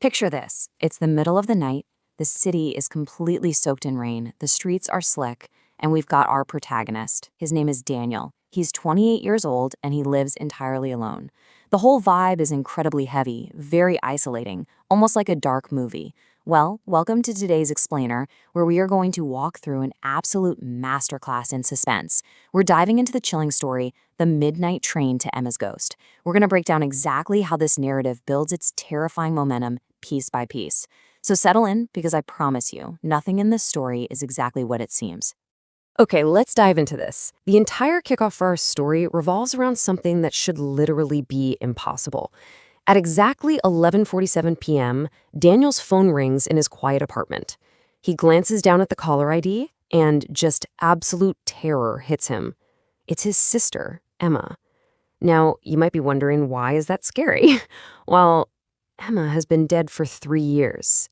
Picture this. It's the middle of the night. The city is completely soaked in rain. The streets are slick, and we've got our protagonist. His name is Daniel. He's 28 years old, and he lives entirely alone. The whole vibe is incredibly heavy, very isolating, almost like a dark movie. Well, welcome to today's Explainer, where we are going to walk through an absolute masterclass in suspense. We're diving into the chilling story, The Midnight Train to Emma's Ghost. We're going to break down exactly how this narrative builds its terrifying momentum piece by piece. So settle in, because I promise you, nothing in this story is exactly what it seems. Okay, let's dive into this. The entire kickoff for our story revolves around something that should literally be impossible. At exactly 11:47 p.m., Daniel's phone rings in his quiet apartment. He glances down at the caller ID, and just absolute terror hits him. It's his sister, Emma. Now, you might be wondering, why is that scary? Well, Emma has been dead for 3 years.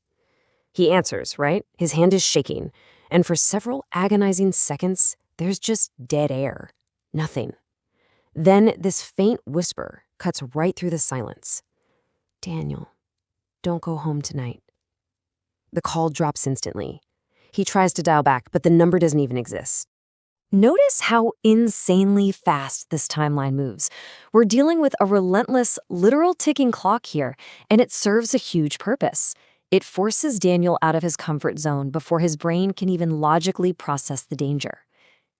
He answers, right? His hand is shaking, and for several agonizing seconds, there's just dead air. Nothing. Then this faint whisper cuts right through the silence. "Daniel, don't go home tonight." The call drops instantly. He tries to dial back, but the number doesn't even exist. Notice how insanely fast this timeline moves. We're dealing with a relentless, literal ticking clock here, and it serves a huge purpose. It forces Daniel out of his comfort zone before his brain can even logically process the danger.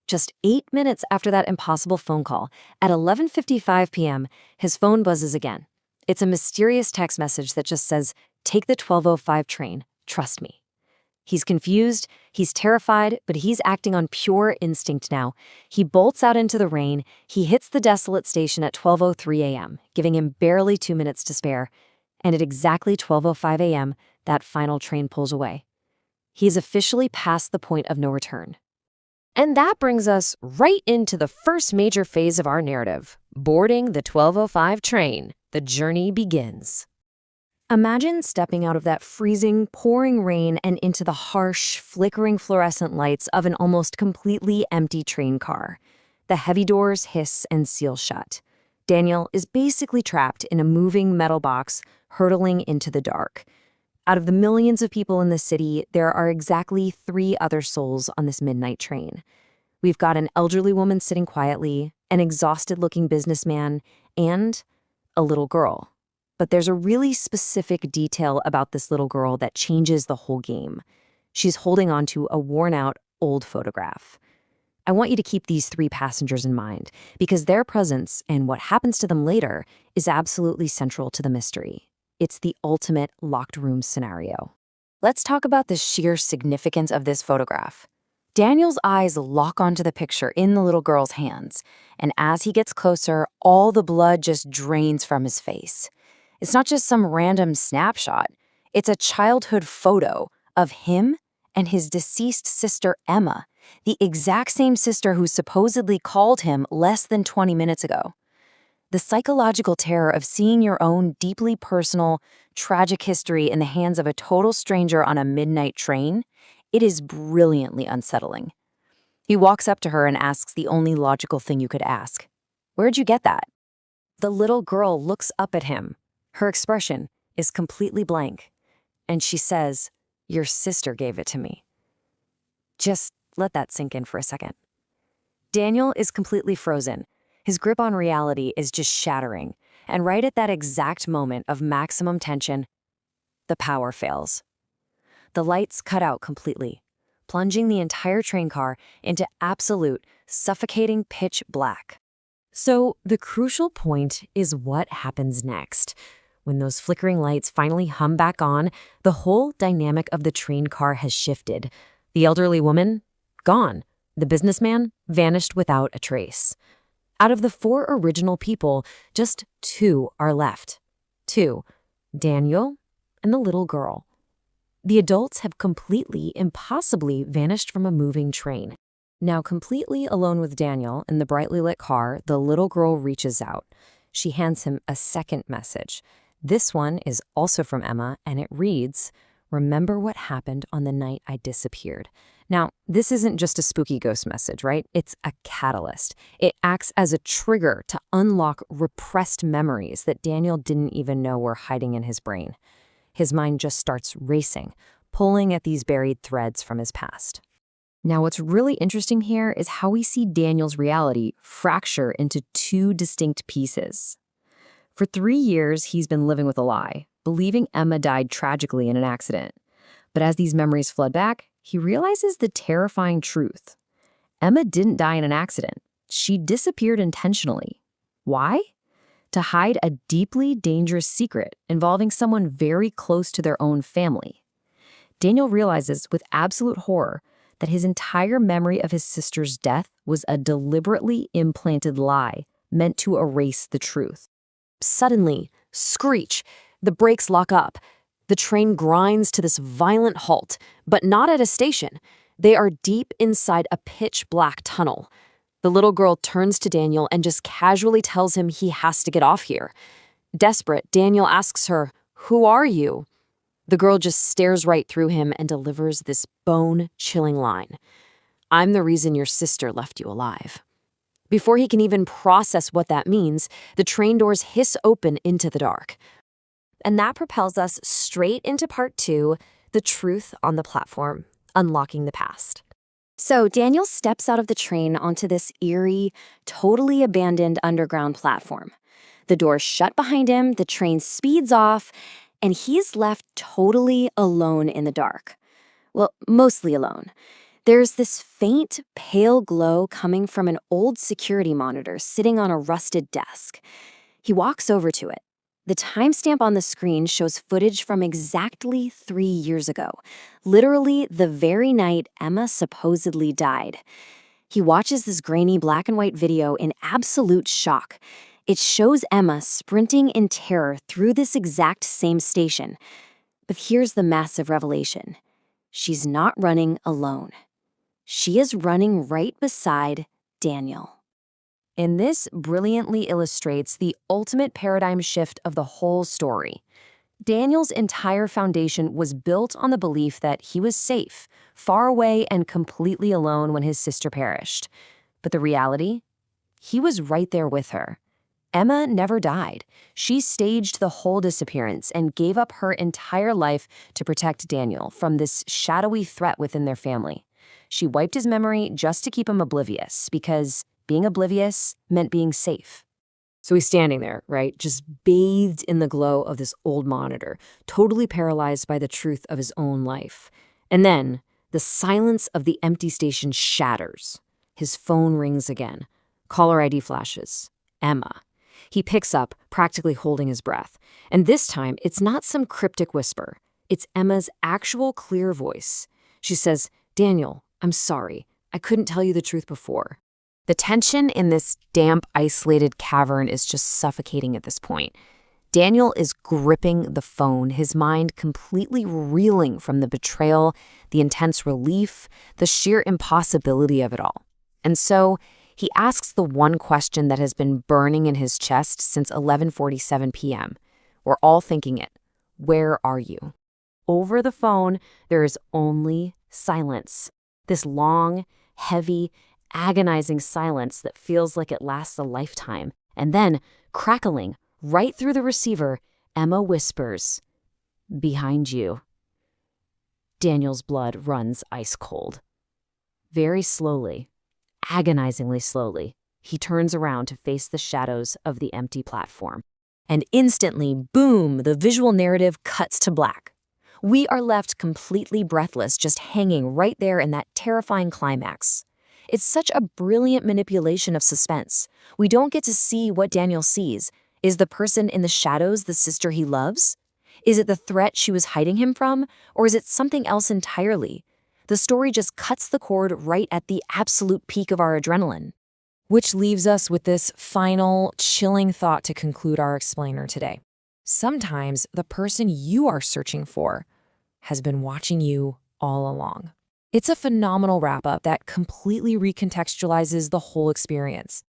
Just 8 minutes after that impossible phone call, at 11:55 p.m., his phone buzzes again. It's a mysterious text message that just says, "Take the 12:05 train, trust me." He's confused, he's terrified, but he's acting on pure instinct now. He bolts out into the rain, he hits the desolate station at 12:03 a.m., giving him barely 2 minutes to spare. And at exactly 12:05 a.m., that final train pulls away. He's officially past the point of no return. And that brings us right into the first major phase of our narrative. Boarding the 12:05 train. The journey begins. Imagine stepping out of that freezing, pouring rain and into the harsh, flickering fluorescent lights of an almost completely empty train car. The heavy doors hiss and seal shut. Daniel is basically trapped in a moving metal box, hurtling into the dark. Out of the millions of people in the city, there are exactly 3 other souls on this midnight train. We've got an elderly woman sitting quietly, an exhausted-looking businessman, and a little girl. But there's a really specific detail about this little girl that changes the whole game. She's holding on to a worn-out, old photograph. I want you to keep these 3 passengers in mind, because their presence and what happens to them later is absolutely central to the mystery. It's the ultimate locked room scenario. Let's talk about the sheer significance of this photograph. Daniel's eyes lock onto the picture in the little girl's hands, and as he gets closer, all the blood just drains from his face. It's not just some random snapshot. It's a childhood photo of him and his deceased sister, Emma, the exact same sister who supposedly called him less than 20 minutes ago. The psychological terror of seeing your own deeply personal, tragic history in the hands of a total stranger on a midnight train, it is brilliantly unsettling. He walks up to her and asks the only logical thing you could ask. "Where'd you get that?" The little girl looks up at him. Her expression is completely blank, and she says, "Your sister gave it to me." Just let that sink in for a second. Daniel is completely frozen. His grip on reality is just shattering, and right at that exact moment of maximum tension, the power fails. The lights cut out completely, plunging the entire train car into absolute, suffocating pitch black. So the crucial point is what happens next. When those flickering lights finally hum back on, the whole dynamic of the train car has shifted. The elderly woman, gone. The businessman, vanished without a trace. Out of the 4 original people, just 2 are left. 2, Daniel and the little girl. The adults have completely, impossibly vanished from a moving train. Now completely alone with Daniel in the brightly lit car, the little girl reaches out. She hands him a second message. This one is also from Emma, and it reads, "Remember what happened on the night I disappeared." Now, this isn't just a spooky ghost message, right? It's a catalyst. It acts as a trigger to unlock repressed memories that Daniel didn't even know were hiding in his brain. His mind just starts racing, pulling at these buried threads from his past. Now, what's really interesting here is how we see Daniel's reality fracture into two distinct pieces. For 3 years, he's been living with a lie, believing Emma died tragically in an accident. But as these memories flood back, he realizes the terrifying truth. Emma didn't die in an accident. She disappeared intentionally. Why? To hide a deeply dangerous secret involving someone very close to their own family. Daniel realizes with absolute horror that his entire memory of his sister's death was a deliberately implanted lie meant to erase the truth. Suddenly, screech, the brakes lock up. The train grinds to this violent halt, but not at a station. They are deep inside a pitch-black tunnel. The little girl turns to Daniel and just casually tells him he has to get off here. Desperate, Daniel asks her, "Who are you?" The girl just stares right through him and delivers this bone-chilling line. "I'm the reason your sister left you alive." Before he can even process what that means, the train doors hiss open into the dark. And that propels us straight into part 2, the truth on the platform, unlocking the past. So Daniel steps out of the train onto this eerie, totally abandoned underground platform. The doors shut behind him, the train speeds off, and he's left totally alone in the dark. Well, mostly alone. There's this faint, pale glow coming from an old security monitor sitting on a rusted desk. He walks over to it. The timestamp on the screen shows footage from exactly 3 years ago, literally the very night Emma supposedly died. He watches this grainy black and white video in absolute shock. It shows Emma sprinting in terror through this exact same station. But here's the massive revelation. She's not running alone. She is running right beside Daniel. And this brilliantly illustrates the ultimate paradigm shift of the whole story. Daniel's entire foundation was built on the belief that he was safe, far away and completely alone when his sister perished. But the reality? He was right there with her. Emma never died. She staged the whole disappearance and gave up her entire life to protect Daniel from this shadowy threat within their family. She wiped his memory just to keep him oblivious, because being oblivious meant being safe. So he's standing there, right, just bathed in the glow of this old monitor, totally paralyzed by the truth of his own life. And then the silence of the empty station shatters. His phone rings again. Caller ID flashes. Emma. He picks up, practically holding his breath. And this time, it's not some cryptic whisper. It's Emma's actual clear voice. She says, "Daniel, I'm sorry. I couldn't tell you the truth before." The tension in this damp, isolated cavern is just suffocating at this point. Daniel is gripping the phone, his mind completely reeling from the betrayal, the intense relief, the sheer impossibility of it all. And so he asks the one question that has been burning in his chest since 11:47 p.m. We're all thinking it. Where are you? Over the phone, there is only silence. This long, heavy, agonizing silence that feels like it lasts a lifetime. And then, crackling right through the receiver, Emma whispers, "Behind you." Daniel's blood runs ice cold. Very slowly, agonizingly slowly, he turns around to face the shadows of the empty platform. And instantly, boom, the visual narrative cuts to black. We are left completely breathless, just hanging right there in that terrifying climax. It's such a brilliant manipulation of suspense. We don't get to see what Daniel sees. Is the person in the shadows the sister he loves? Is it the threat she was hiding him from? Or is it something else entirely? The story just cuts the cord right at the absolute peak of our adrenaline. Which leaves us with this final, chilling thought to conclude our explainer today. Sometimes the person you are searching for has been watching you all along. It's a phenomenal wrap-up that completely recontextualizes the whole experience.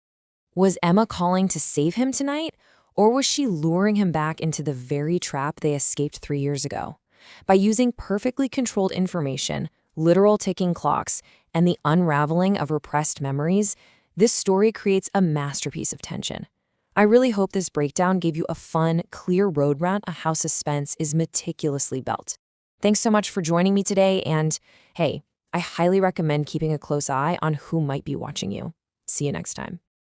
Was Emma calling to save him tonight, or was she luring him back into the very trap they escaped 3 years ago? By using perfectly controlled information, literal ticking clocks, and the unraveling of repressed memories, this story creates a masterpiece of tension. I really hope this breakdown gave you a fun, clear road run on how suspense is meticulously built. Thanks so much for joining me today, and hey, I highly recommend keeping a close eye on who might be watching you. See you next time.